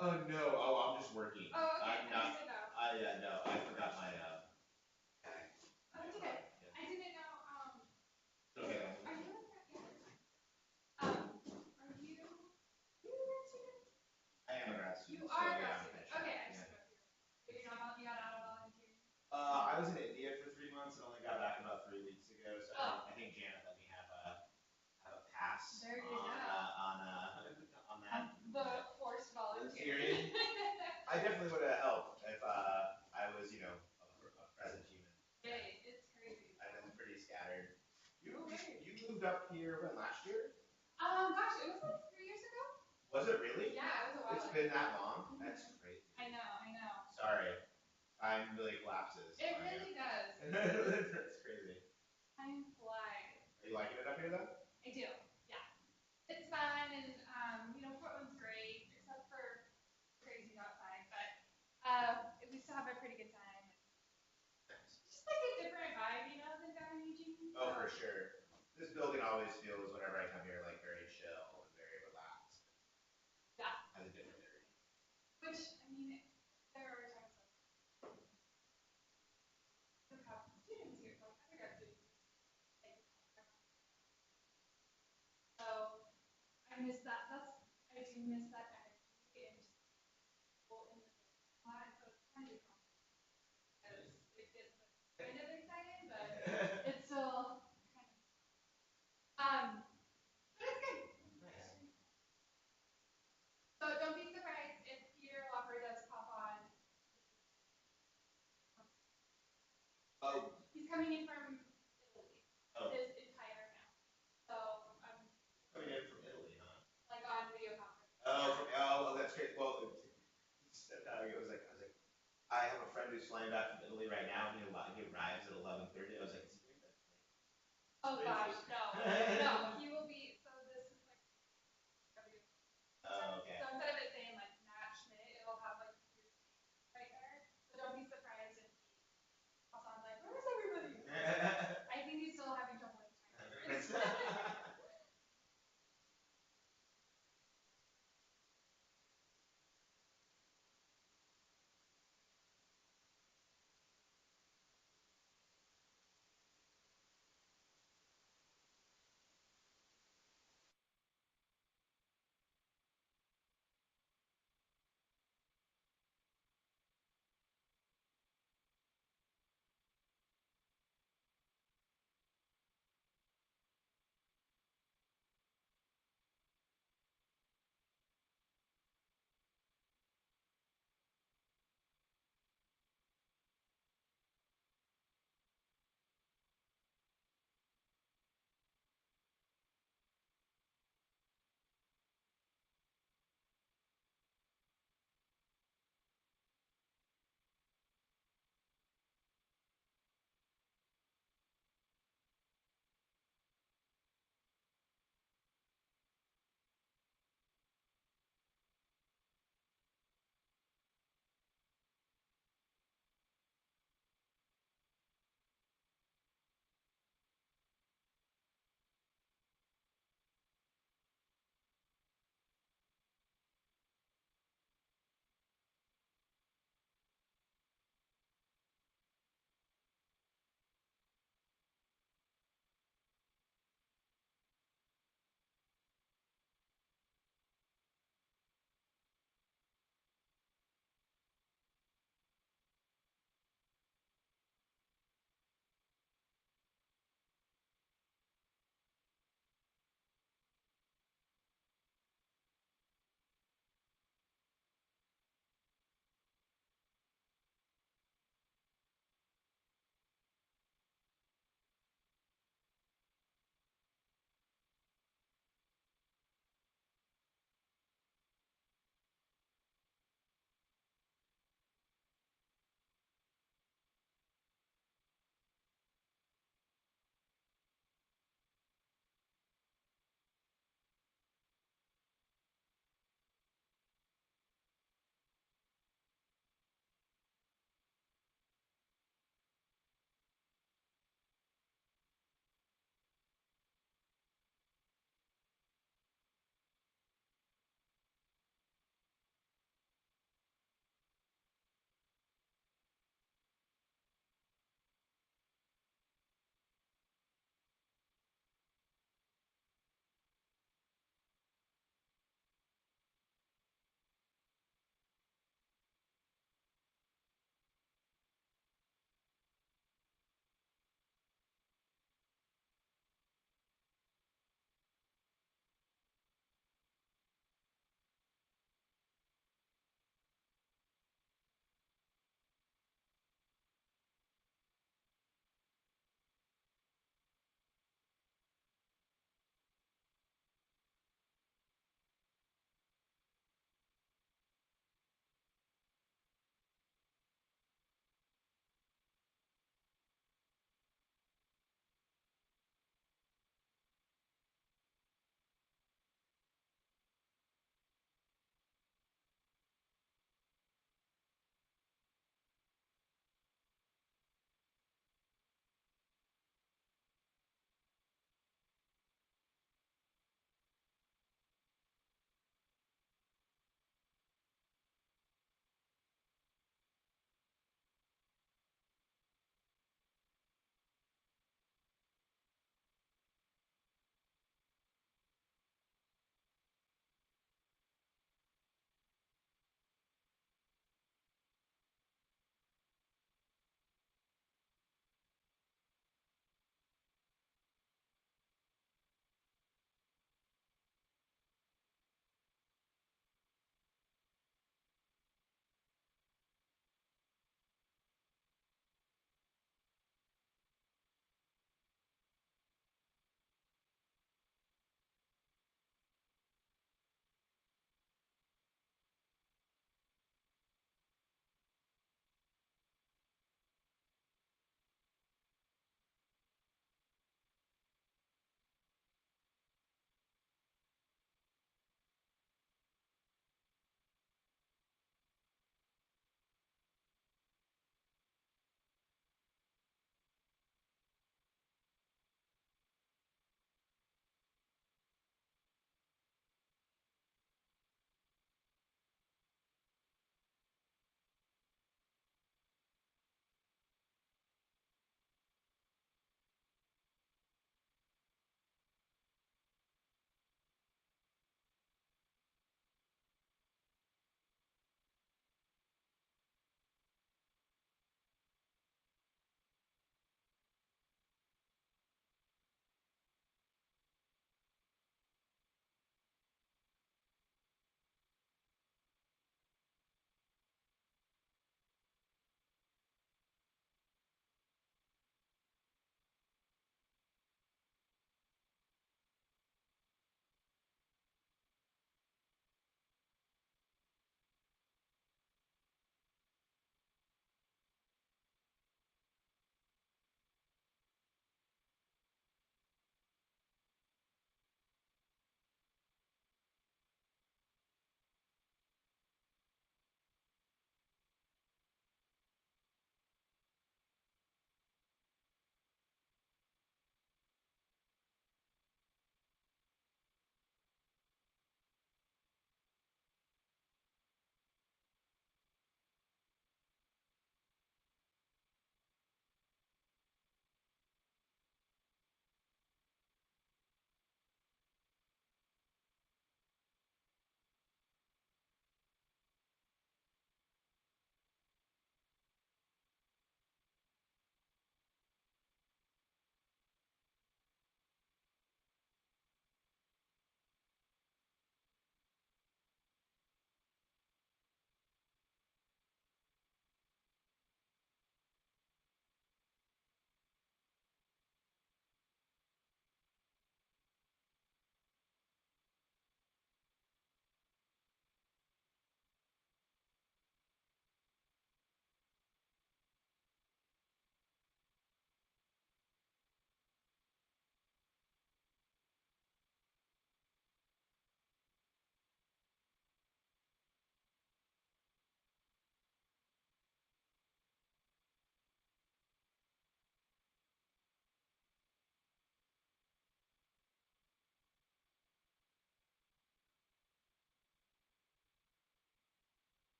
Oh no. Oh, I'm just working. Oh, okay. I'm not. I know. Yeah, no. I forgot my bag. Oh, it's okay. I didn't know. Okay. Are you a grad? Yeah. Are you? You a grad student? I am a grad student. You are a So, grad yeah, student. I Okay, I yeah. just know you. But you're not. You got out of volunteering. I was in India for 3 months and only got back about 3 weeks ago. So Oh. I think Janet let me have a pass There you on go. on that. The forced volunteering. I definitely would have helped if I was, a present human. Hey, it's crazy. I've been pretty scattered. You moved up here when last year? Gosh, it was like 3 years ago. Was it really? Yeah, it was a while It's ago. been that long? Mhm. That's crazy. I know. Sorry. Time really collapses. It really does. That's crazy. Time flies. Are you liking it up here though? I do. Yeah. It's fun and Portland's great except for crazy outside, but we still have a pretty good time. Just like a different vibe, than down in Eugene. Oh, for sure. This building always feels, whenever I come here, like very chill and very relaxed. Yeah. Has a different energy. Which, there are times like have students here, like undergrad students. So I miss that. I do miss that energy and just people in the lot. So it's kind of because it gets kind of exciting, but it's still kind of but it's good. Nice. So don't be surprised if Peter Walker does pop on. Oh. He's coming in from Italy. Oh. His entire family. So Coming in from Italy, huh? like on video conference. Oh, that's great. Well, it was like, I have a friend who's flying back from Italy right now, and he arrives at 11:30. I was like, is he doing that plane? Oh gosh, no. He will be. So this is like. Oh, okay. So instead of it saying like Matt Schmidt, it'll have like Peter's name right there. So don't be surprised if he pops on like, where's everybody? I think he's still having trouble with time.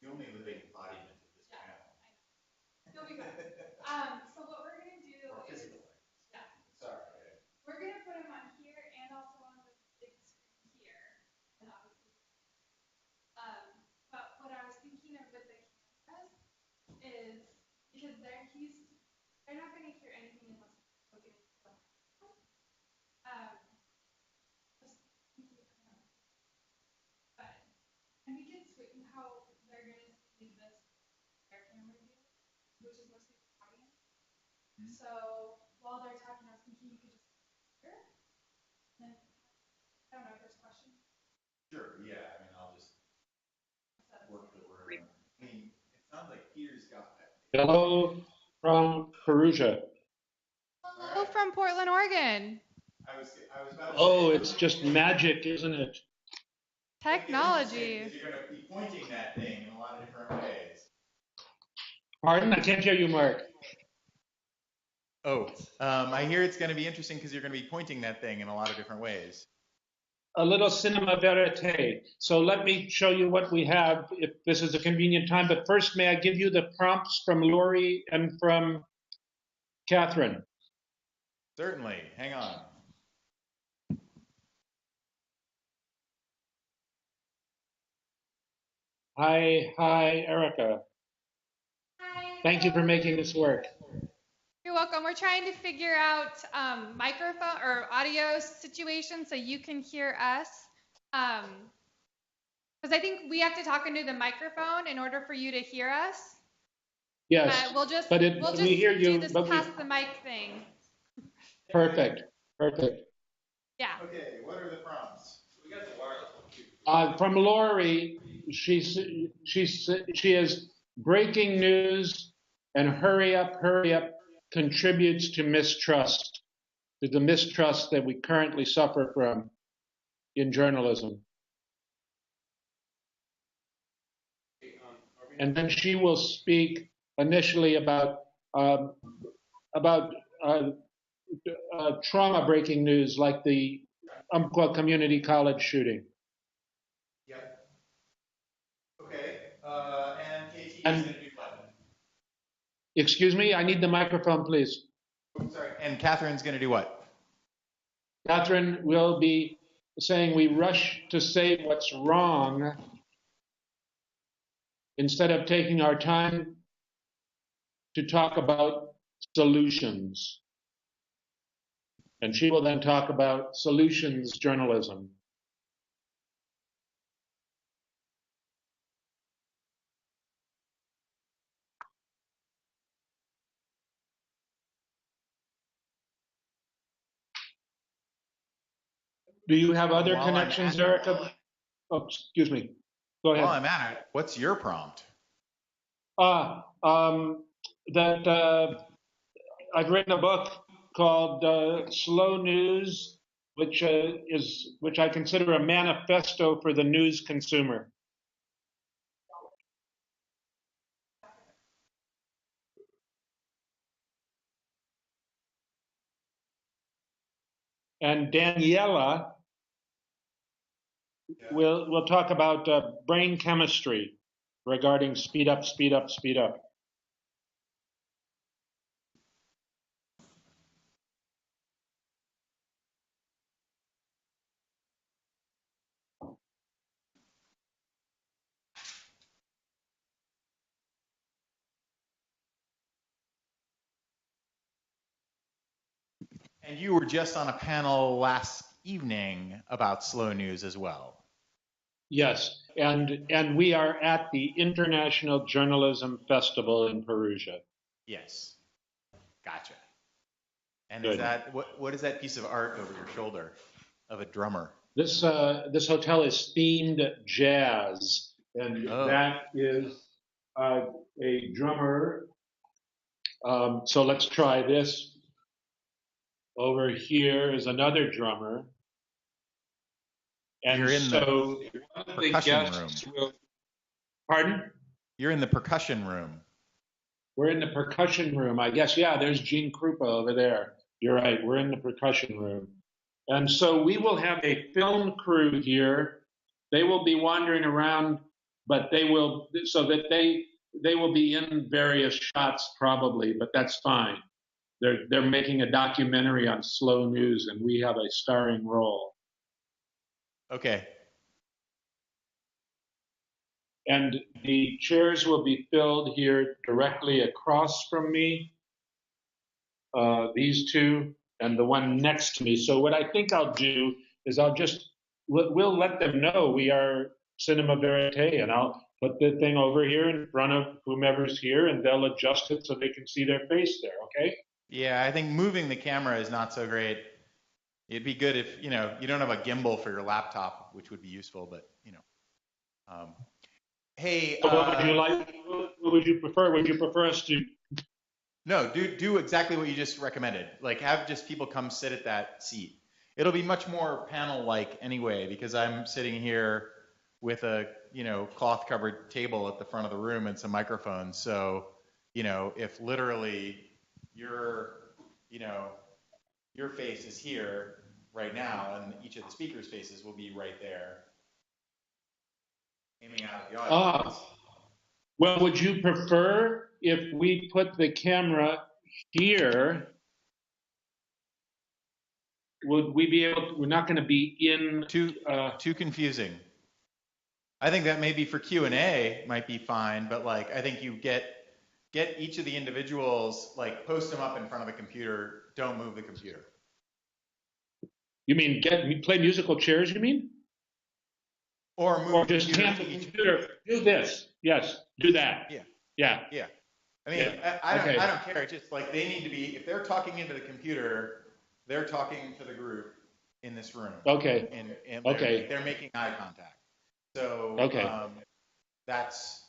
The only living embodiment of this Yeah, panel. I know. You'll be fine. So what we're gonna do Or is, physical. yeah, Sorry. we're gonna put them on here and also on the big screen here, and obviously. But what I was thinking of with the cameras is because they're not gonna hear anything unless we plug it into the microphone. Just thinking, I don't know, but and we can switch how they're gonna see this their camera view, which is mostly the audience. So while they're talking, I was thinking you could just hear, and then I don't know if there's questions. Sure, yeah, I mean, I'll just work the room. I mean, it sounds like Peter's got that. Hello from Perugia. Hello from Portland, Oregon. I was about to Oh, say. it's just magic, isn't it? Technology. Because you're going to be pointing that thing in a lot of different ways. Pardon? I can't hear you, Mark. Oh, I hear it's going to be interesting because you're going to be pointing that thing in a lot of different ways. A little cinema verite. So let me show you what we have if this is a convenient time. But first, may I give you the prompts from Lori and from Catherine? Certainly. Hang on. Hi, Erica. Hi. Thank you for making this work. You're welcome. We're trying to figure out microphone or audio situation so you can hear us. Because I think we have to talk into the microphone in order for you to hear us. Yes, We'll just we hear you, do this past the mic thing. Perfect. Yeah. Okay, what are the prompts? We got the wireless one too. From Lori, she is breaking news and hurry up contributes to mistrust, to the mistrust that we currently suffer from in journalism. And then she will speak initially about trauma breaking news like the Umpqua Community College shooting. Yep. Okay, and KT is And- going to do what? Excuse me, I need the microphone, please. Oh, sorry. And Catherine's going to do what? Catherine will be saying we rush to say what's wrong instead of taking our time to talk about solutions. And she will then talk about solutions journalism. Do you have other While I'm connections, at it- Erica? Oh, excuse me. Go ahead. While I'm at it, what's your prompt? That I've written a book called Slow News, which I consider a manifesto for the news consumer. And Daniela will talk about brain chemistry regarding speed up. And you were just on a panel last evening about slow news as well. Yes, and we are at the International Journalism Festival in Perugia. Yes. Gotcha. And Good. is that what is that piece of art over your shoulder of a drummer? This hotel is themed jazz, and that is a drummer. So let's try this. Over here is another drummer. And You're in so the percussion room. Pardon? You're in the percussion room. We're in the percussion room, I guess. Yeah, there's Gene Krupa over there. You're right. We're in the percussion room. And so we will have a film crew here. They will be wandering around but they will, so that they will be in various shots probably, but that's fine. They're making a documentary on slow news, and we have a starring role. Okay. And the chairs will be filled here directly across from me, these two, and the one next to me. So what I think I'll do is we'll let them know we are Cinema Verite, and I'll put the thing over here in front of whomever's here, and they'll adjust it so they can see their face there, okay? Yeah, I think moving the camera is not so great. It'd be good if, you don't have a gimbal for your laptop, which would be useful, but, hey, So what would you like? What would you prefer? Would you prefer us to? no, do exactly what you just recommended. Like, have just people come sit at that seat. It'll be much more panel-like anyway, because I'm sitting here with a, cloth-covered table at the front of the room and some microphones. So, if literally your, your face is here right now, and each of the speakers' faces will be right there, aiming out at the audience. Well, would you prefer if we put the camera here? Would we be able? We're not going to be in. Too confusing. I think that maybe for Q&A might be fine, but like I think you get each of the individuals, like post them up in front of the computer. Don't move the computer. You mean play musical chairs? You mean? Or move or just hand the computer. Do this. Yes. Do that. Yeah. Yeah. Yeah. I mean, yeah. I don't care. It's just like they need to be. If they're talking into the computer, they're talking to the group in this room. Okay. And okay. They're making eye contact. So that's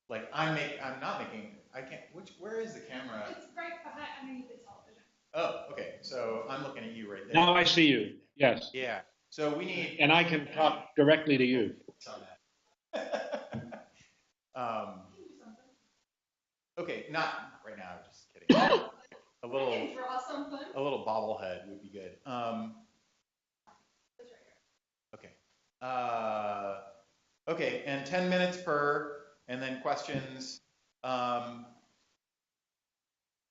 like I'm not making. I can't. Where is the camera? It's right behind underneath the television. Oh, okay. So I'm looking at you right there. Now I see you. Yes. Yeah. So we need. And I can talk directly to you. Okay, not right now. Just kidding. A little. I can draw something. A little bobblehead would be good. Okay. Okay, and 10 minutes per, and then questions. Are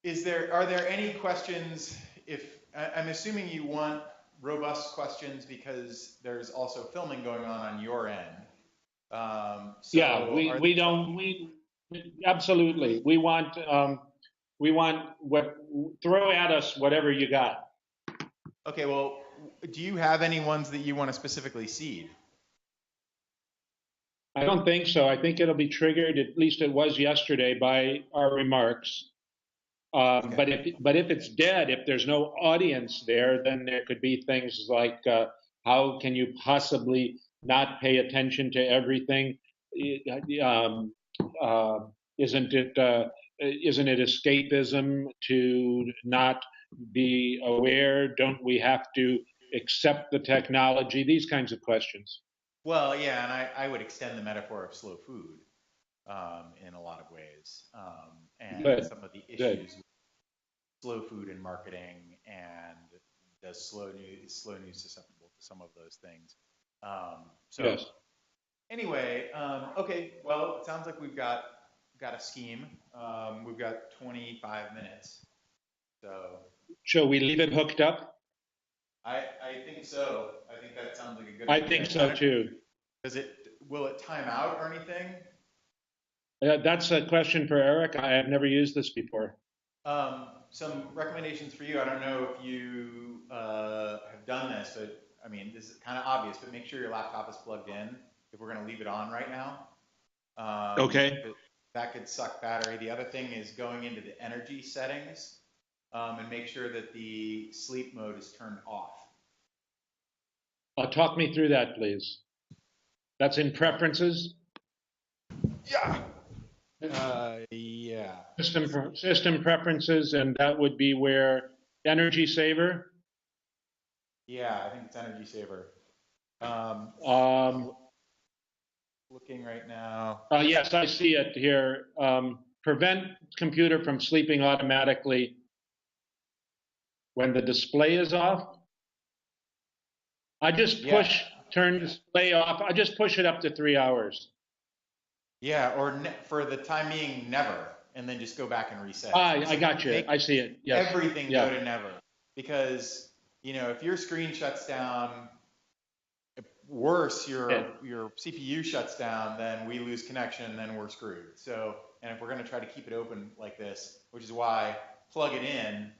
there any questions? I'm assuming you want robust questions because there's also filming going on your end. Absolutely. We want throw at us whatever you got. Okay, well, do you have any ones that you want to specifically seed? I don't think so. I think it'll be triggered, at least it was yesterday, by our remarks. Okay. But if it's dead, if there's no audience there, then there could be things like how can you possibly not pay attention to everything? Isn't it escapism to not be aware? Don't we have to accept the technology? These kinds of questions. Well, yeah, and I would extend the metaphor of slow food in a lot of ways, and some of the issues with slow food in marketing and the slow news susceptible to some of those things. Yes. Anyway, okay, well, it sounds like we've got a scheme. We've got 25 minutes. So. Shall we leave it hooked up? I think so. I think that sounds like a good idea. I think so too. Will it time out or anything? That's a question for Eric. I have never used this before. Some recommendations for you. I don't know if you have done this, but I mean, this is kind of obvious, but make sure your laptop is plugged in if we're going to leave it on right now. Okay. That could suck battery. The other thing is going into the energy settings and make sure that the sleep mode is turned off. Talk me through that, please. That's in preferences? Yeah. Yeah. System preferences, and that would be where energy saver? Yeah, I think it's energy saver. Looking right now. Yes, I see it here. Prevent computer from sleeping automatically when the display is off. I just turn display off. I just push it up to 3 hours. Yeah, or for the time being, never, and then just go back and reset. I So got you. make I see it. Yes. everything Yeah. go to never, because if your screen shuts down, worse, Yeah. your CPU shuts down, then we lose connection, then we're screwed. So, and if we're going to try to keep it open like this, which is why plug it in,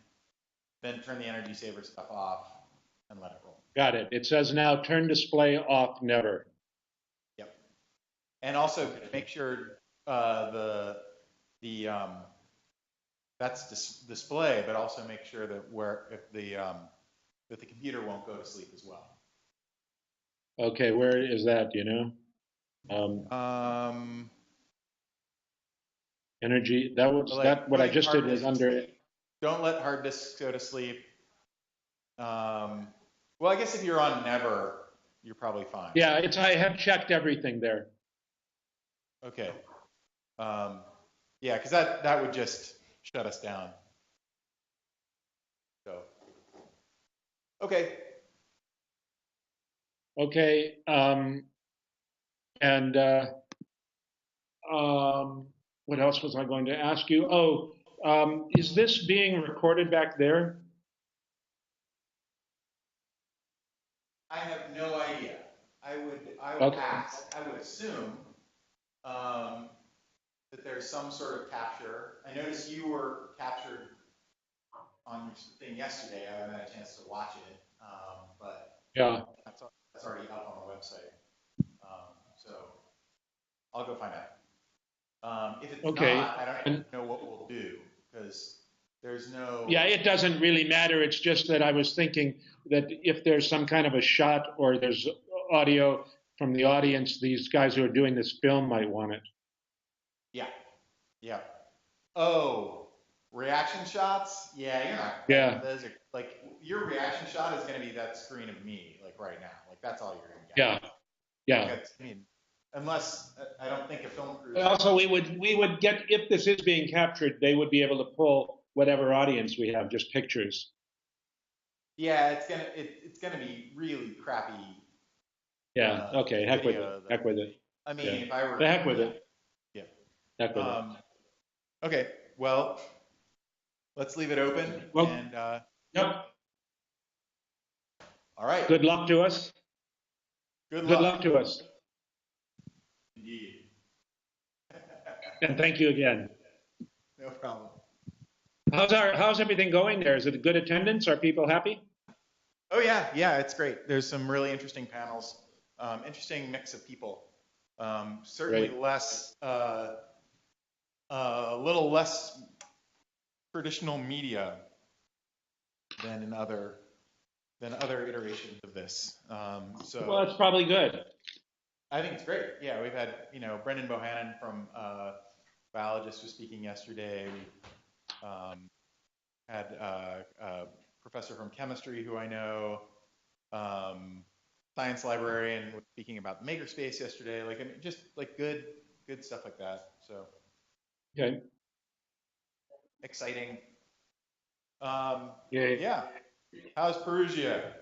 then turn the energy saver stuff off and let it roll. Got it. It says now turn display off never. Yep. And also make sure the that's display, but also make sure that that the computer won't go to sleep as well. Okay, where is that? Do you know? Energy. That was Like that. What I putting just did hard was disks under to it. sleep. Don't let hard disks go to sleep. Well, I guess if you're on never, you're probably fine. Yeah, it's. I have checked everything there. Okay. Yeah, because that would just shut us down. So, okay. Okay. And what else was I going to ask you? Oh, is this being recorded back there? I have no idea. I would Okay. ask. I would assume that there's some sort of capture. I noticed you were captured on your thing yesterday. I haven't had a chance to watch it, but Yeah. that's already up on the website. So I'll go find out. If it's Okay. not, I don't know what we'll do because there's no. Yeah, it doesn't really matter. It's just that I was thinking that if there's some kind of a shot or there's audio from the audience, these guys who are doing this film might want it. Yeah. Yeah. Oh, reaction shots? Yeah, you're not. Yeah. Those are like your reaction shot is going to be that screen of me, like right now. Like that's all you're going to Yeah. get. Yeah. Like I mean, unless I don't think a film crew. Also, we would get, if this is being captured, they would be able to pull whatever audience we have, just pictures. Yeah, it's gonna be really crappy. Yeah. Okay. Heck with it. Video. Heck with it. I mean, Yeah. if I were. The heck with Yeah. it. Yeah. Heck with it. Okay. Well, let's leave it open. Well, and yep. all right. Good luck to us. Good Good luck. luck to us. Indeed. And thank you again. No problem. How's everything going there? Is it a good attendance? Are people happy? Oh yeah, it's great. There's some really interesting panels, interesting mix of people. Certainly Great. less, a little less traditional media than in other iterations of this. So Well, that's probably good. I think it's great. Yeah, we've had Brendan Bohannon from biologist was speaking yesterday. We had a professor from chemistry who I know, science librarian was speaking about the makerspace yesterday. Like, I mean, just like good stuff like that. So Okay. exciting. Yay. Yeah. How's Perugia?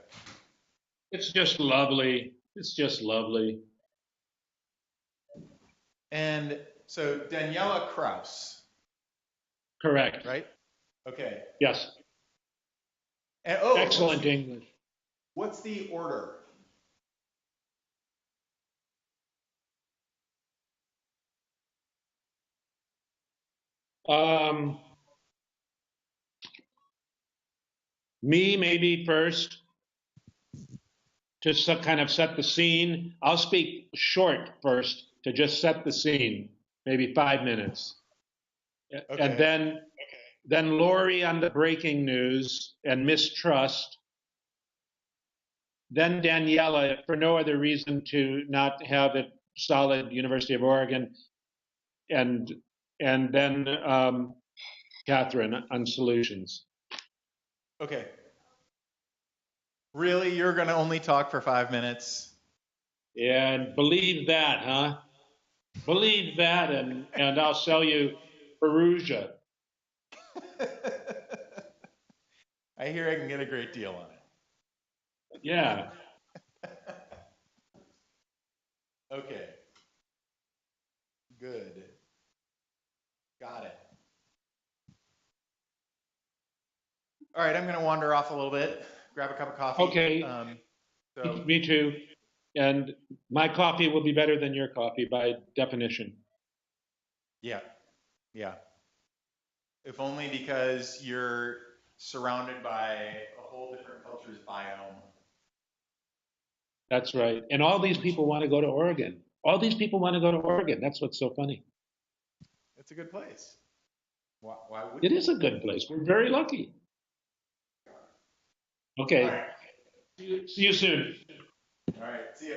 It's just lovely. It's just lovely. And so Daniela Kraus, Correct. right? Okay. Yes. And, Excellent English. What's the order? Me maybe first to kind of set the scene. I'll speak short first to just set the scene, maybe 5 minutes. Okay. And then Lori on the breaking news and mistrust. Then Daniela, for no other reason to not have it solid, University of Oregon, and then Catherine on solutions. Okay. Really, you're going to only talk for 5 minutes? And believe that, huh? Believe that, and I'll sell you Perugia. I hear I can get a great deal on it. Yeah. Okay. Good. Got it. All right, I'm going to wander off a little bit, grab a cup of coffee. Okay. So Me too. And my coffee will be better than your coffee by definition. yeah, yeah. If only because you're surrounded by a whole different culture's biome. That's right. And all these people want to go to Oregon. All these people want to go to Oregon. That's what's so funny. It's a good place. Why wouldn't It is a good place. We're very lucky. All Okay. right. See you soon. All right. See ya.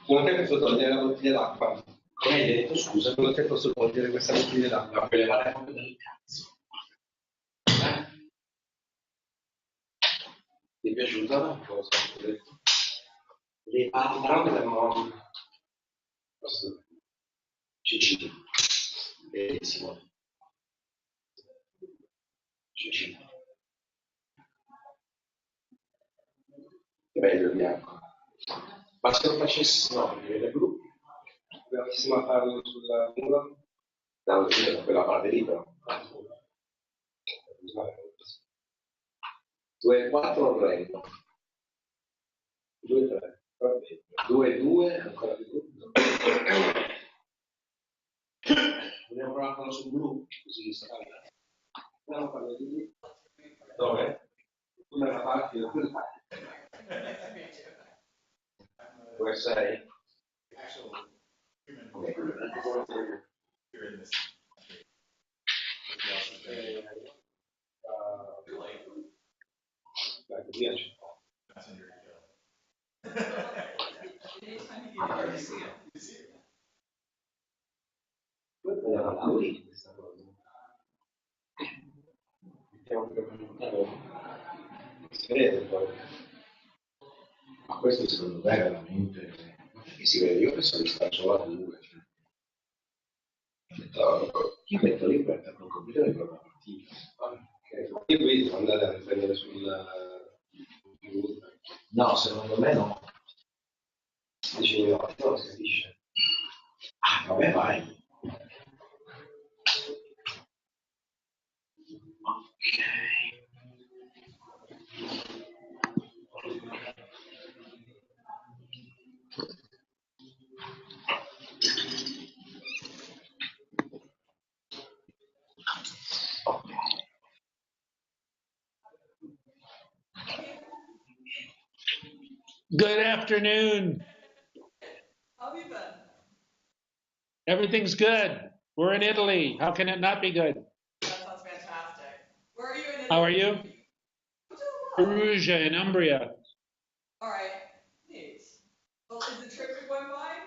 Come te posso togliere la bottiglia d'acqua? Come hai detto, scusa, come te posso togliere questa bottiglia d'acqua? Per levare proprio dal cazzo. Ti è piaciuta la cosa che ho detto? Le parole del mondo. Cicino. Bellissimo. Cicino. Che bello il bianco. Ma se lo facessi, no, perché è blu. Provissimo a farlo sulla muro, da quella parte lì però. 2, 4 rendo. 2, 3. 2, 2, ancora più. Vogliamo provare a farlo sul blu, così si cambia. Andiamo a farlo di lì. Dove? Come la parte? Where say? Okay. You're in this. Passenger kill. You see it. You see it. Si vede poi. Ma questo secondo me è veramente. Perché si vede, io penso che sta solo a 2. Io metto lì per un computer per una partita. Io qui devo andare a riprendere sul computer. No, secondo me no. Dicevi no, non si capisce. Ah, vabbè, vai. Good afternoon. How have you been? Everything's good. We're in Italy. How can it not be good? That sounds fantastic. Where are you in Italy? How are you? I'm doing well. Perugia in Umbria. All right. Neat. Well, is the trip going fine?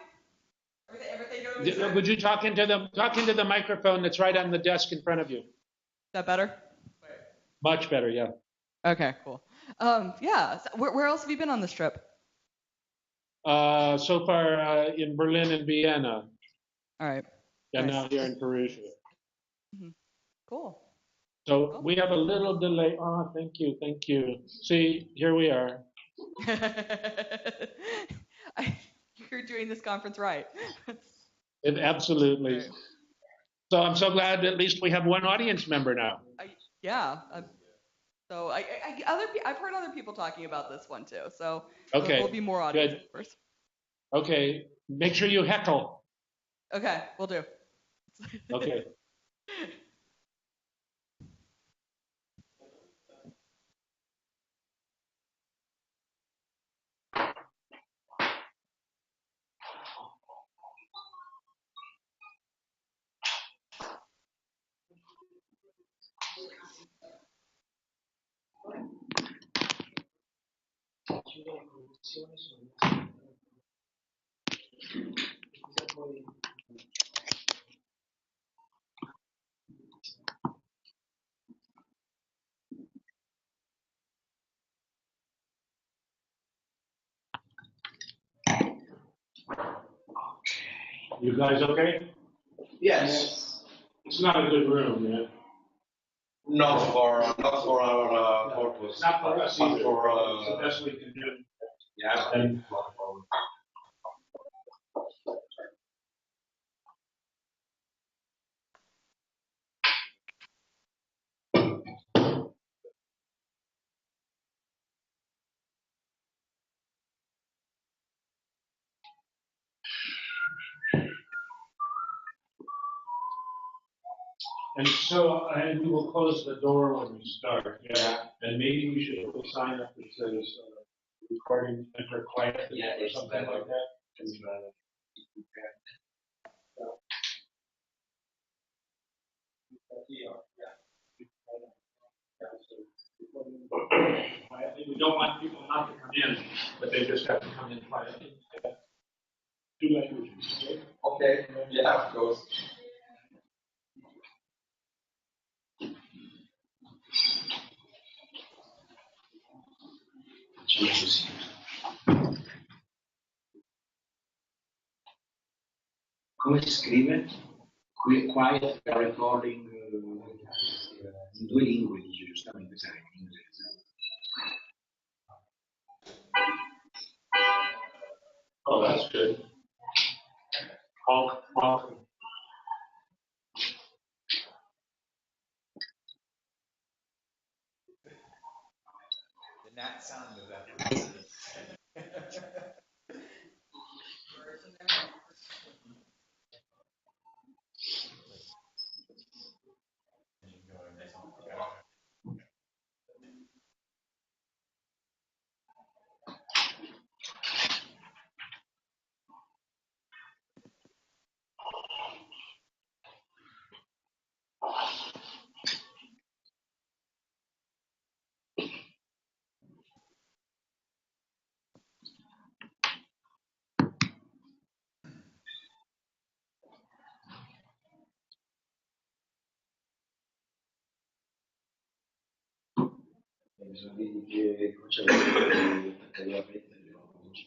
Everything going good? Would you talk into the microphone that's right on the desk in front of you? Is that better? Much better, yeah. Okay, cool. Yeah. So where else have you been on this trip? So far in Berlin and Vienna, All right. and Nice. now here in Perugia. Mm-hmm. Cool. So we have a little delay. Oh, thank you. See, here we are. You're doing this conference right. Absolutely. Right. So I'm so glad at least we have one audience member now. Yeah. So I've heard other people talking about this one too. So Okay, there'll be more audience good. members. Okay, make sure you heckle. Okay, we'll do. Okay. You guys okay? Yes. It's not a good room, yeah. Not for our purpose. Not for us but either. for It's the best we can do. yeah. And so, and we will close the door when we start. Yeah. And maybe we should put a sign up that says recording enter quietly or something like that. And, quietly. We don't want people not to come in, but they just have to come in quietly. Two languages, okay? Okay. Yeah, of course. Facciamo così. Come si scrive? Quiet recording in 2 lingue, dice giustamente, sarebbe in inglese. Oh, that's good. Honk, honk. The gnat sound of that. Bisogna dirgli che comincia a attaccare la rete e lo comincia.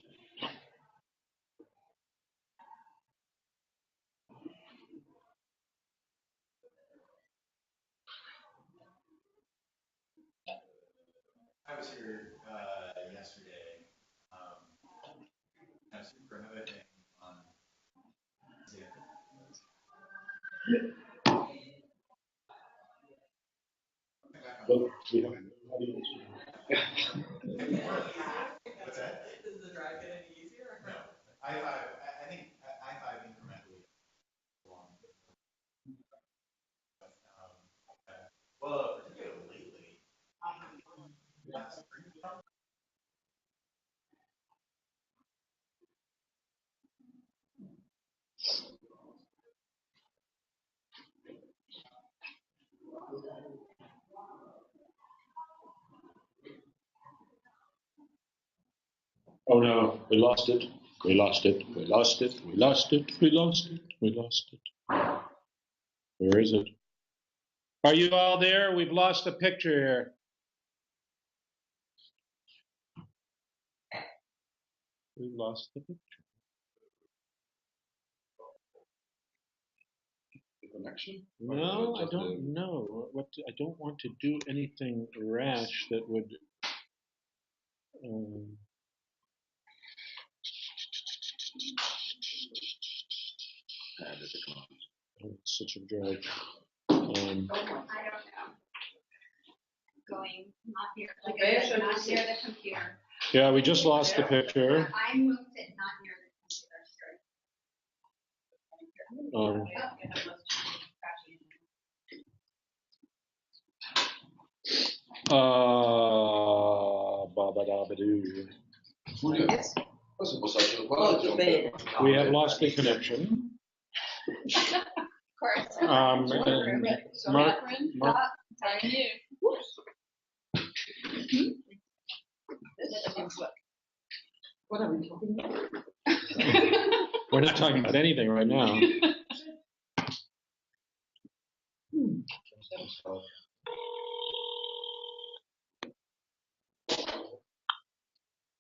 I was here yesterday. I was here for another thing on Zoom. What's that? Does the drive get any easier? No. I think I-5 incrementally along. But, well, particularly lately. Last spring. Oh no, we lost it. We lost it. We lost it. We lost it. We lost it. We lost it. Where is it? Are you all there? We've lost the picture here. We've lost the picture. Connection? No, I don't know. I don't want to do anything rash that would. It's such a drag. I don't know. Going not near, like I said, not near the computer. Yeah, we just lost the picture. I moved it not near the computer. Ba-ba-da-ba-doo. Questo può essere qua. We have lost the connection. Of course. And Mark, What are we talking about? we're not talking about anything right now.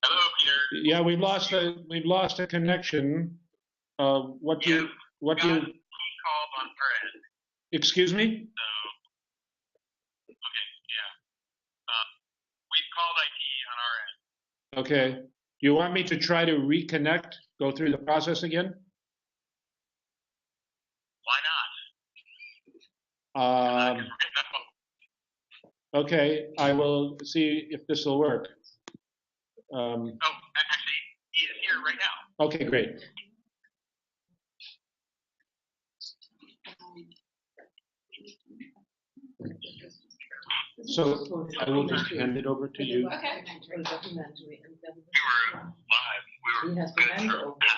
Hello, Peter. Yeah, we've lost a connection. What do you? He called on her end. Excuse me? So, okay, yeah. We've called IT on our end. Okay. You want me to try to reconnect? Go through the process again? Why not? Okay, I will see if this will work. Actually, he is here right now. Okay, great. So I will just hand it over to you. We Okay. were live. We were good through just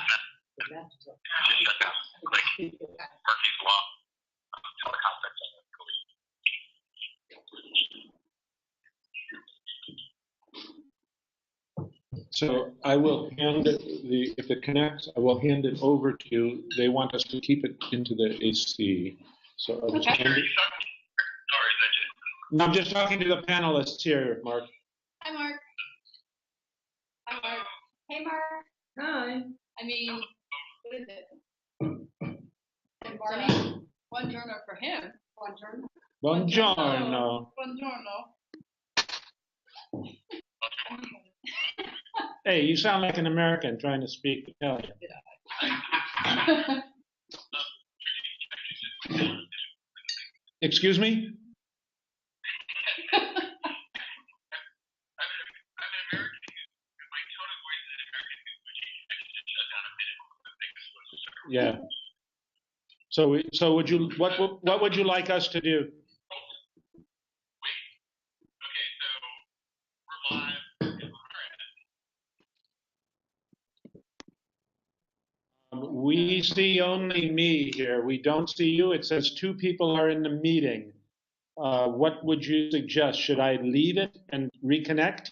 shut down. Like Murphy's Law of teleconference on the So I will hand it, if it connects, I will hand it over to you. They want us to keep it into the AC. So I'll just hand it. No, I'm just talking to the panelists here, Mark. Hi, Mark. Hi, Mark. Hey, Mark. Hi. I mean, what is it? Buongiorno for him. Buongiorno. Buongiorno. Buongiorno. Hey, you sound like an American trying to speak Italian. Excuse me? Yeah. So would you, what would you like us to do? We see only me here. We don't see you. It says 2 people are in the meeting. What would you suggest? Should I leave it and reconnect?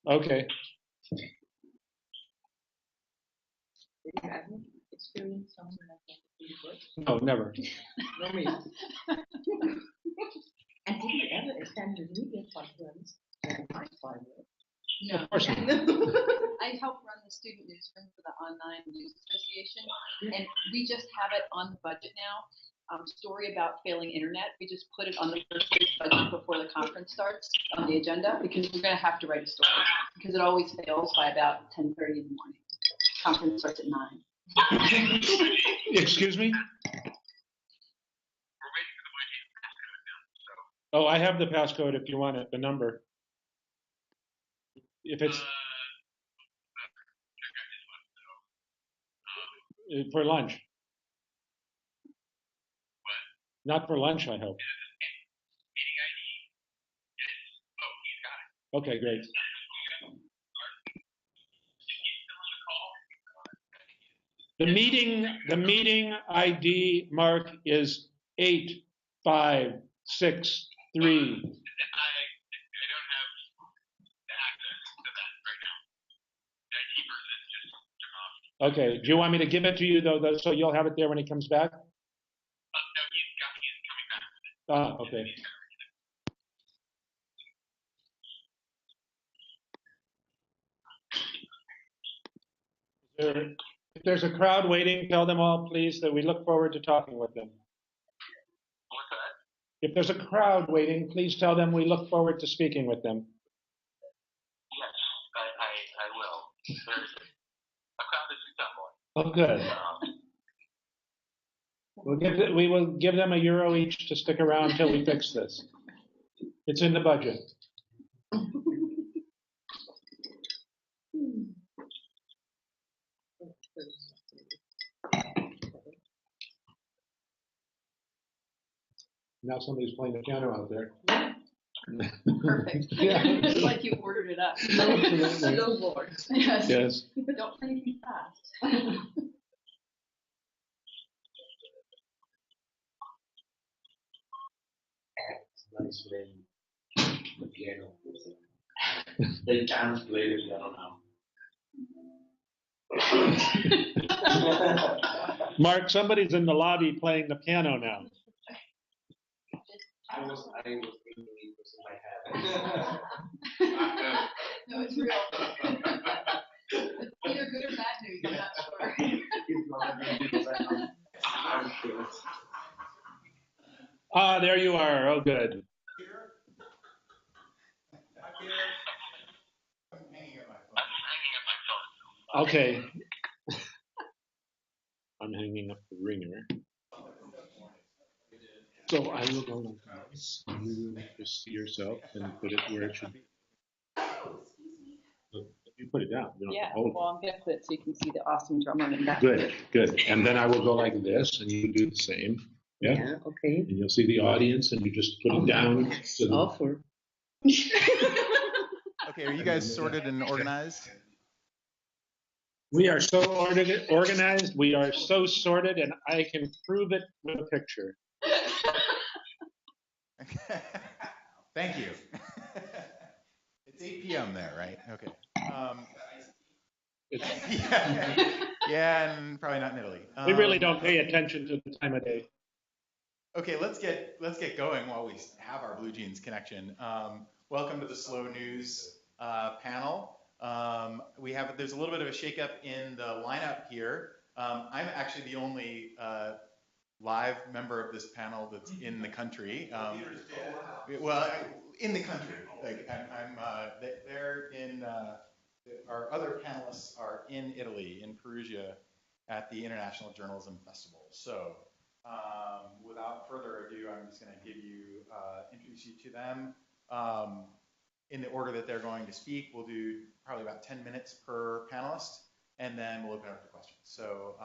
Okay. Did you have any experience somewhere like that? No, never. No, me. And did you ever attend a media conference? No. Of course not. I help run the student newsroom for the Online News Association, and we just have it on the budget now. Story about failing internet. We just put it on the first day's budget before the conference starts on the agenda because we're going to have to write a story because it always fails by about 10:30 in the morning. Conference starts at 9. Excuse me? Oh, I have the passcode if you want it, the number. If it's for lunch. Not for lunch, I hope. Okay, great. The meeting ID, Mark, is 8563. Okay, do you want me to give it to you though, so you'll have it there when he comes back? Ah, okay. If there's a crowd waiting, tell them all, please, that we look forward to talking with them. If there's a crowd waiting, please tell them we look forward to speaking with them. Yes, I will. There's a crowd is assembling. Oh, good. We will give them €1 each to stick around until we fix this. It's in the budget. Now somebody's playing the piano out there. Perfect. Yeah. It's like you ordered it up. Slow boards. Yes. Yes. Don't play anything fast. Nice playing the piano. They can't play the piano now. Mark, somebody's in the lobby playing the piano now. I was thinking it was in my head. No, it's real. It's either good or bad news, I'm not sure. It's not good because I'm sure. Ah, there you are. Oh, good. I'm hanging up my phone. Okay. I'm hanging up the ringer. So I will go like this. You just see yourself and put it where it should be. You put it down. You don't have Yeah, to hold well, I'm gonna put it so you can see the awesome drummer in that. it. Good. And then I will go like this, and you do the same. Yeah. Okay. And you'll see the audience, and you just put it down. To the... Offer. Okay, are you guys sorted and organized? We are so organized. We are so sorted, and I can prove it with a picture. Thank you. It's 8 p.m. there, right? Okay. Yeah, and probably not in Italy. We really don't pay attention to the time of day. Okay, let's get going while we have our Blue Jeans connection. Welcome to the Slow News panel. There's a little bit of a shakeup in the lineup here. I'm actually the only live member of this panel that's in the country. Well, in the country. Like they're in. Our other panelists are in Italy, in Perugia, at the International Journalism Festival. So, without further ado, I'm just going to introduce you to them. In the order that they're going to speak, we'll do probably about 10 minutes per panelist, and then we'll open it up to questions. So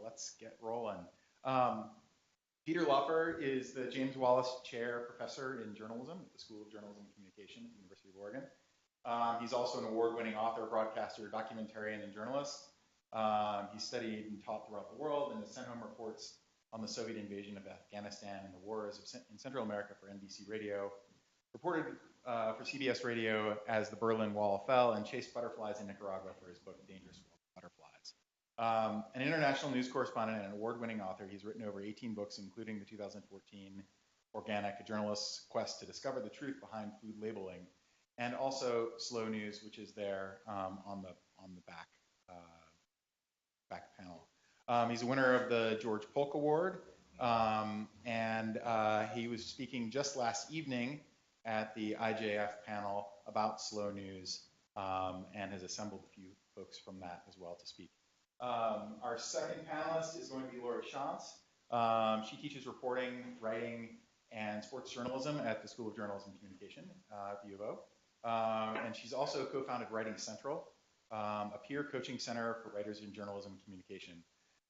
let's get rolling. Peter Loffer is the James Wallace Chair Professor in Journalism at the School of Journalism and Communication at the University of Oregon. He's also an award-winning author, broadcaster, documentarian, and journalist. He studied and taught throughout the world and has sent home reports on the Soviet invasion of Afghanistan and the wars in Central America for NBC Radio, reported for CBS Radio as the Berlin Wall fell, and chased butterflies in Nicaragua for his book, Dangerous Butterflies. An international news correspondent and an award-winning author, he's written over 18 books, including the 2014 Organic, a journalist's quest to discover the truth behind food labeling, and also Slow News, which is there on the back panel. He's a winner of the George Polk Award, and he was speaking just last evening at the IJF panel about Slow News, and has assembled a few folks from that as well to speak. Our second panelist is going to be Lori Shantz. She teaches reporting, writing, and sports journalism at the School of Journalism and Communication at the U of O. And she's also co-founded Writing Central, a peer coaching center for writers in journalism and communication.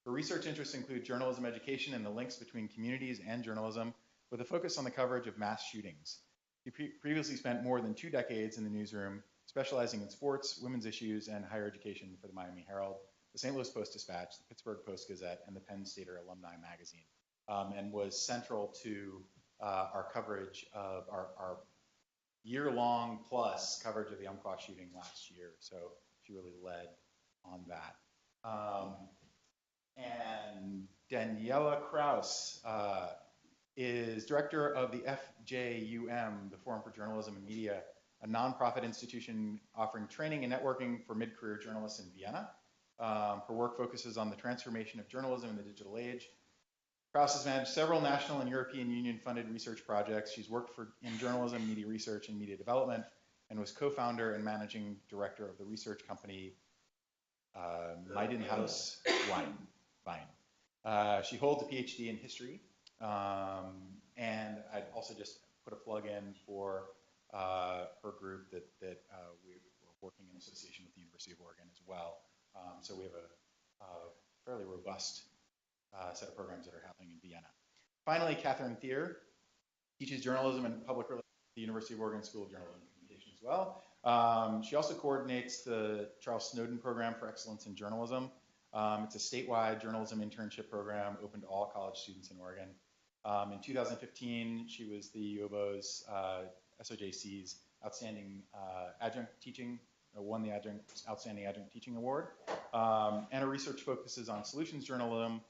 Her research interests include journalism education and the links between communities and journalism, with a focus on the coverage of mass shootings. She previously spent more than 2 decades in the newsroom, specializing in sports, women's issues, and higher education for the Miami Herald, the St. Louis Post-Dispatch, the Pittsburgh Post-Gazette, and the Penn Stater Alumni Magazine, and was central to our coverage of our year-long plus coverage of the Umpqua shooting last year. So she really led on that. And Daniela Kraus is director of the FJUM, the Forum for Journalism and Media, a nonprofit institution offering training and networking for mid-career journalists in Vienna. Her work focuses on the transformation of journalism in the digital age. Kraus has managed several national and European Union-funded research projects. She's worked in journalism, media research, and media development, and was co-founder and managing director of the research company Meidenhaus Wein. She holds a PhD in history, and I'd also just put a plug in for her group that we're working in association with the University of Oregon as well. So we have a fairly robust set of programs that are happening in Vienna. Finally, Catherine Thier teaches journalism and public relations at the University of Oregon School of Journalism and Communication as well. She also coordinates the Charles Snowden Program for Excellence in Journalism. It's a statewide journalism internship program open to all college students in Oregon. In 2015, she was the U of O's SOJC's Outstanding Adjunct Teaching, won the Outstanding Adjunct Teaching Award. And her research focuses on solutions journalism.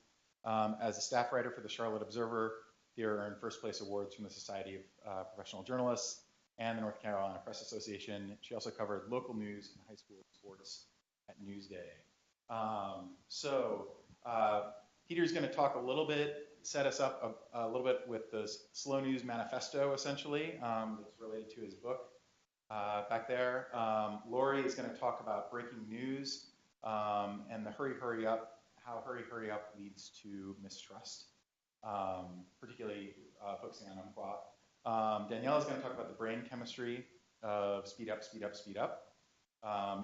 As a staff writer for the Charlotte Observer, Thier earned first place awards from the Society of Professional Journalists and the North Carolina Press Association. She also covered local news and high school sports at Newsday. Peter's going to talk a little bit, set us up a little bit with the Slow News Manifesto, essentially, that's related to his book back there. Lori is going to talk about breaking news and the hurry up, how hurry up leads to mistrust, particularly focusing on Umpqua. Danielle is going to talk about the brain chemistry of speed up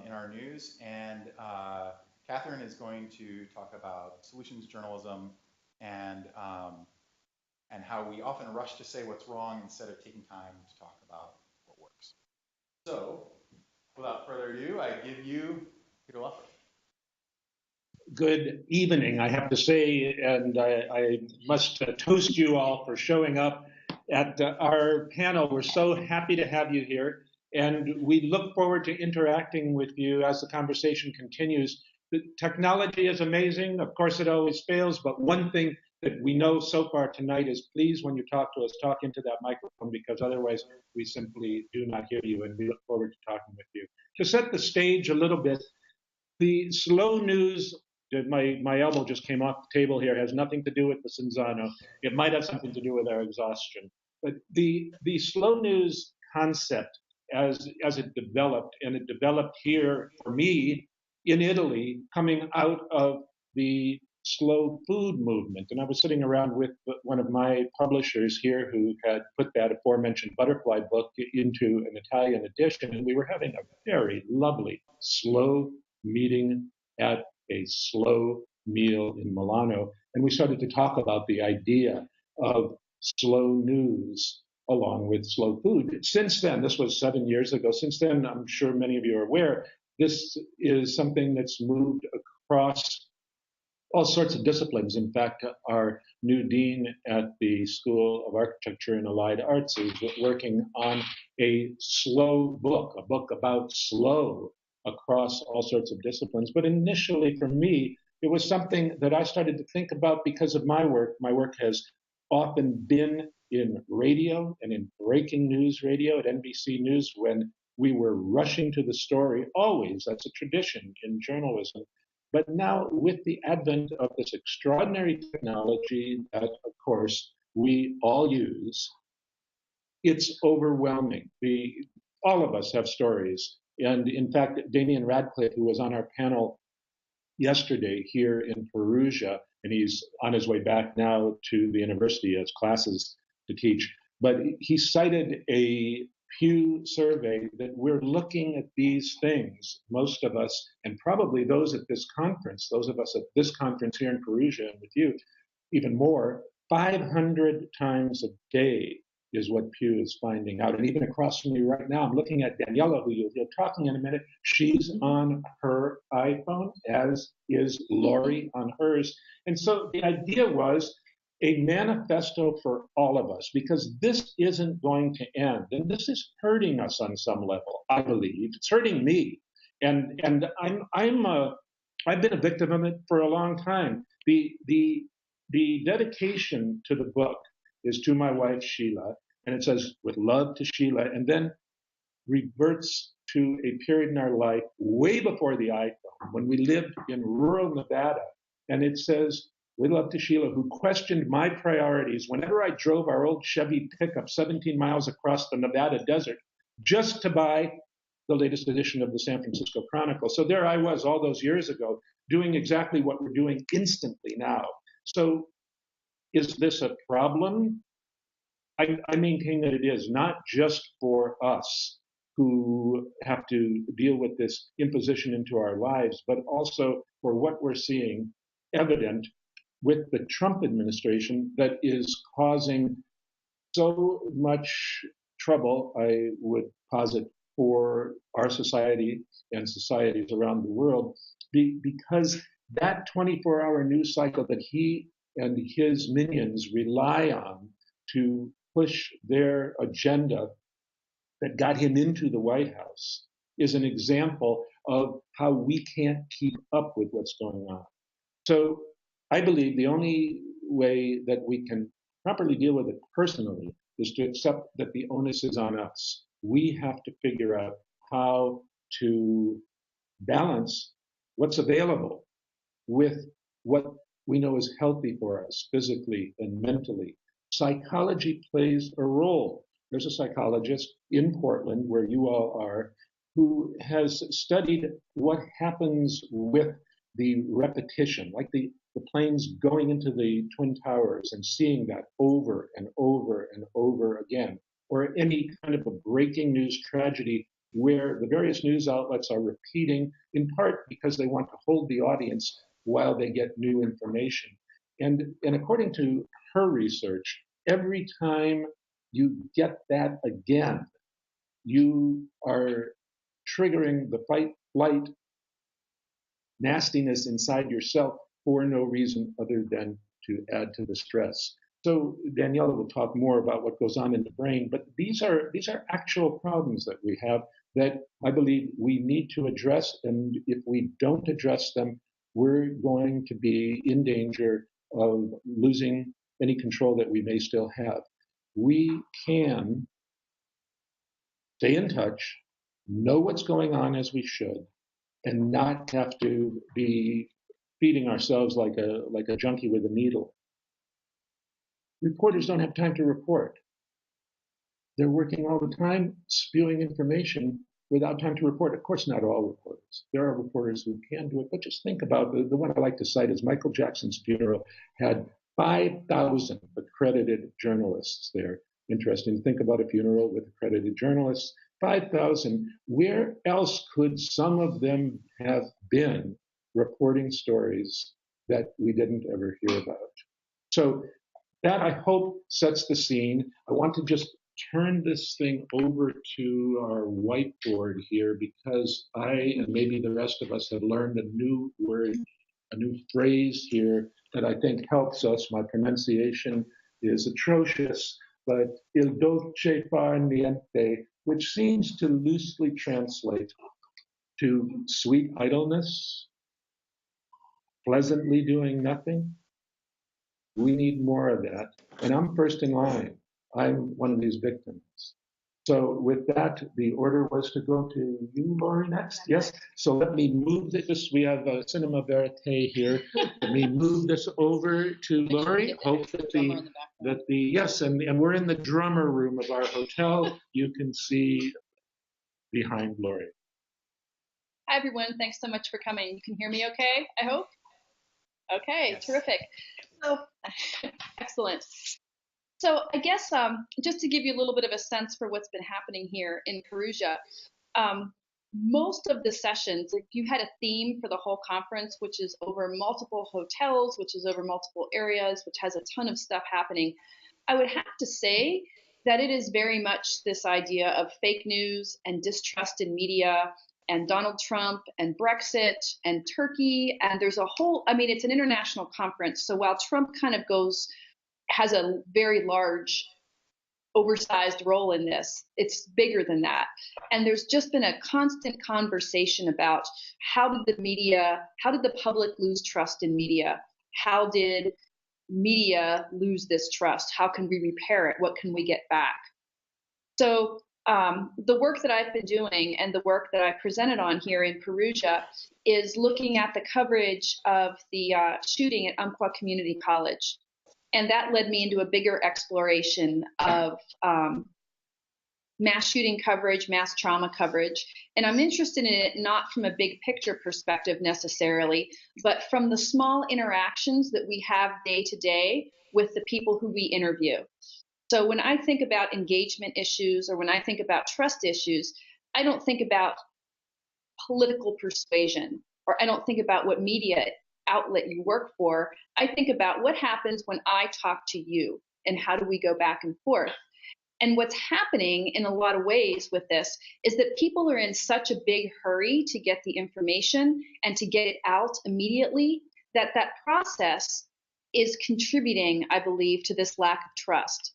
in our news, and Catherine is going to talk about solutions journalism and how we often rush to say what's wrong instead of taking time to talk about what works. So, without further ado, I give you Peter Loffer. Good evening, I have to say, and I must toast you all for showing up at our panel. We're so happy to have you here, and we look forward to interacting with you as the conversation continues. The technology is amazing. Of course, it always fails, but one thing that we know so far tonight is please, when you talk to us, talk into that microphone, because otherwise we simply do not hear you, and we look forward to talking with you. To set the stage a little bit, the Slow News My elbow just came off the table here. It has nothing to do with the Cinzano. It might have something to do with our exhaustion. But the slow news concept, as it developed, and it developed here for me in Italy, coming out of the slow food movement. And I was sitting around with one of my publishers here who had put that aforementioned butterfly book into an Italian edition, and we were having a very lovely slow meeting at a slow meal in Milano. And we started to talk about the idea of slow news along with slow food. Since then, this was 7 years ago, since then, I'm sure many of you are aware, this is something that's moved across all sorts of disciplines. In fact, our new dean at the School of Architecture and Allied Arts is working on a book about slow across all sorts of disciplines. But initially, for me, it was something that I started to think about because of my work. My work has often been in radio and in breaking news radio at NBC News when we were rushing to the story. Always, that's a tradition in journalism. But now, with the advent of this extraordinary technology that, of course, we all use, it's overwhelming. All of us have stories. And in fact, Damian Radcliffe, who was on our panel yesterday here in Perugia, and he's on his way back now to the university as classes to teach, but he cited a Pew survey that we're looking at these things, most of us, and probably those at this conference, those of us at this conference here in Perugia and with you, even more, 500 times a day is what Pew is finding out. And even across from me right now, I'm looking at Daniela, who you'll hear talking in a minute. She's on her iPhone, as is Lori on hers. And so the idea was a manifesto for all of us, because this isn't going to end. And this is hurting us on some level, I believe. It's hurting me. And I've been a victim of it for a long time. The dedication to the book is to my wife, Sheila, and it says, with love to Sheila, and then reverts to a period in our life way before the iPhone, when we lived in rural Nevada. And it says, with love to Sheila, who questioned my priorities whenever I drove our old Chevy pickup 17 miles across the Nevada desert just to buy the latest edition of the San Francisco Chronicle. So there I was all those years ago doing exactly what we're doing instantly now. So is this a problem? I maintain that it is, not just for us who have to deal with this imposition into our lives, but also for what we're seeing evident with the Trump administration that is causing so much trouble, I would posit, for our society and societies around the world, because that 24-hour news cycle that he and his minions rely on to push their agenda that got him into the White House is an example of how we can't keep up with what's going on. So I believe the only way that we can properly deal with it personally is to accept that the onus is on us. We have to figure out how to balance what's available with what we know is healthy for us physically and mentally. Psychology plays a role. There's a psychologist in Portland, where you all are, who has studied what happens with the repetition, like the planes going into the Twin Towers and seeing that over and over and over again, or any kind of a breaking news tragedy where the various news outlets are repeating, in part because they want to hold the audience while they get new information. And according to her research, every time you get that again, you are triggering the fight, flight, nastiness inside yourself for no reason other than to add to the stress. So Daniela will talk more about what goes on in the brain, but these are actual problems that we have that I believe we need to address. And if we don't address them, we're going to be in danger of losing any control that we may still have. We can stay in touch, know what's going on as we should, and not have to be feeding ourselves like a junkie with a needle. Reporters don't have time to report. They're working all the time, spewing information without time to report. Of course, not all reporters. There are reporters who can do it, but just think about the one I like to cite is Michael Jackson's funeral had 5,000 accredited journalists there. Interesting to think about a funeral with accredited journalists. 5,000. Where else could some of them have been reporting stories that we didn't ever hear about? So that, I hope, sets the scene. I want to just turn this thing over to our whiteboard here because I and maybe the rest of us have learned a new word, a new phrase here that I think helps us. My pronunciation is atrocious, but il dolce far niente, which seems to loosely translate to sweet idleness, pleasantly doing nothing. We need more of that. And I'm first in line. I'm one of these victims. So with that, the order was to go to you, Lori, next. Yes. So let me move this. We have a cinema verite here. Let me move this over to Lori. Hope that the yes, and we're in the drummer room of our hotel. You can see behind Lori. Hi, everyone. Thanks so much for coming. You can hear me okay, I hope? Okay, yes. Terrific. So, excellent. So I guess just to give you a little bit of a sense for what's been happening here in Perugia, most of the sessions, if you had a theme for the whole conference, which is over multiple hotels, which is over multiple areas, which has a ton of stuff happening, I would have to say that it is very much this idea of fake news and distrust in media and Donald Trump and Brexit and Turkey. And there's a whole, I mean, it's an international conference. So while Trump kind of has a very large, oversized role in this, it's bigger than that. And there's just been a constant conversation about how did the public lose trust in media? How did media lose this trust? How can we repair it? What can we get back? So the work that I've been doing and the work that I presented on here in Perugia is looking at the coverage of the shooting at Umpqua Community College. And that led me into a bigger exploration of mass shooting coverage, mass trauma coverage. And I'm interested in it not from a big picture perspective necessarily, but from the small interactions that we have day to day with the people who we interview. So when I think about engagement issues or when I think about trust issues, I don't think about political persuasion, or I don't think about what media outlet you work for. I think about what happens when I talk to you and how do we go back and forth. And what's happening in a lot of ways with this is that people are in such a big hurry to get the information and to get it out immediately that process is contributing, I believe, to this lack of trust.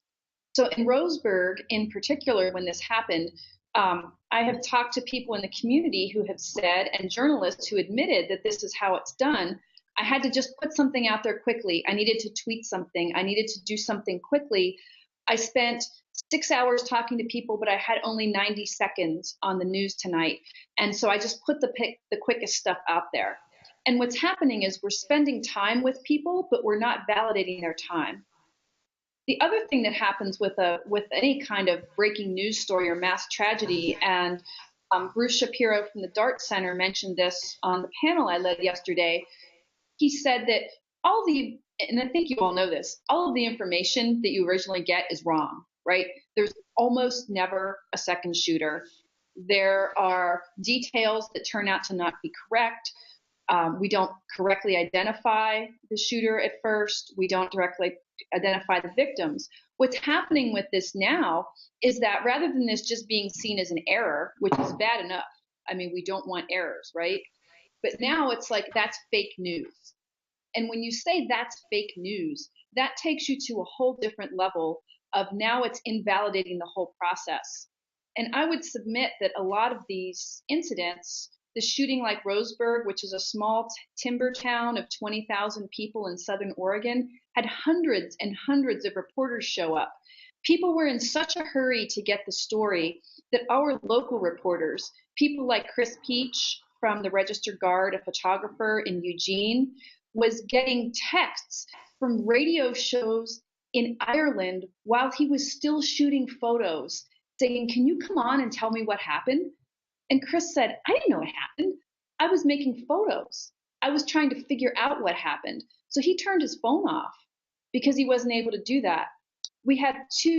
So in Roseburg, in particular, when this happened, I have talked to people in the community who have said, and journalists who admitted that this is how it's done. I had to just put something out there quickly. I needed to tweet something. I needed to do something quickly. I spent 6 hours talking to people, but I had only 90 seconds on the news tonight. And so I just put the quickest stuff out there. And what's happening is we're spending time with people, but we're not validating their time. The other thing that happens with any kind of breaking news story or mass tragedy, and Bruce Shapiro from the DART Center mentioned this on the panel I led yesterday. He said that and I think you all know this, all of the information that you originally get is wrong, right? There's almost never a second shooter. There are details that turn out to not be correct. We don't correctly identify the shooter at first. We don't directly identify the victims. What's happening with this now is that rather than this just being seen as an error, which is bad enough, I mean, we don't want errors, right? But now it's like that's fake news. And when you say that's fake news, that takes you to a whole different level of now it's invalidating the whole process. And I would submit that a lot of these incidents, the shooting like Roseburg, which is a small timber town of 20,000 people in Southern Oregon, had hundreds and hundreds of reporters show up. People were in such a hurry to get the story that our local reporters, people like Chris Peach from the registered guard, a photographer in Eugene, was getting texts from radio shows in Ireland while he was still shooting photos saying, "Can you come on and tell me what happened?" And Chris said, "I didn't know what happened. I was making photos. I was trying to figure out what happened." So he turned his phone off because he wasn't able to do that. We had 2